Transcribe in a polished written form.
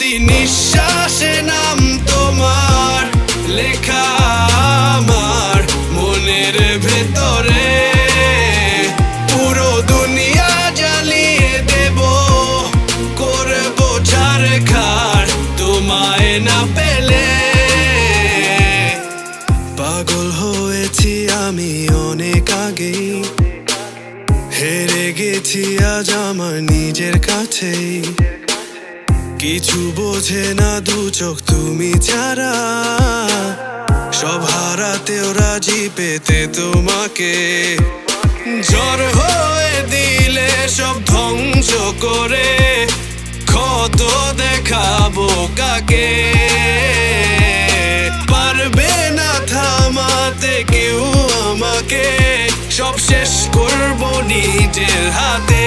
প্রতি নিঃশ্বাসে নাম তোমার লেখা আমার মনের ভেতরে। পুরো দুনিয়া জ্বালিয়ে দেব, করব ছারখার তোমায় না পেলে। পাগল হয়েছি আমি অনেক আগেই, হেরে গেছি আজ আমার নিজের কাছেই। কিছু বোঝে না দু চোখ তুমি ছাড়া, সব হারাতেও রাজি পেতে তোমাকে। ঝড় হয়ে দিলে সব ধ্বংস করে, ক্ষত দেখাবো কাকে। পারবে না থামাতে কেউ আমাকে, সব শেষ করবো নিজের হাতে।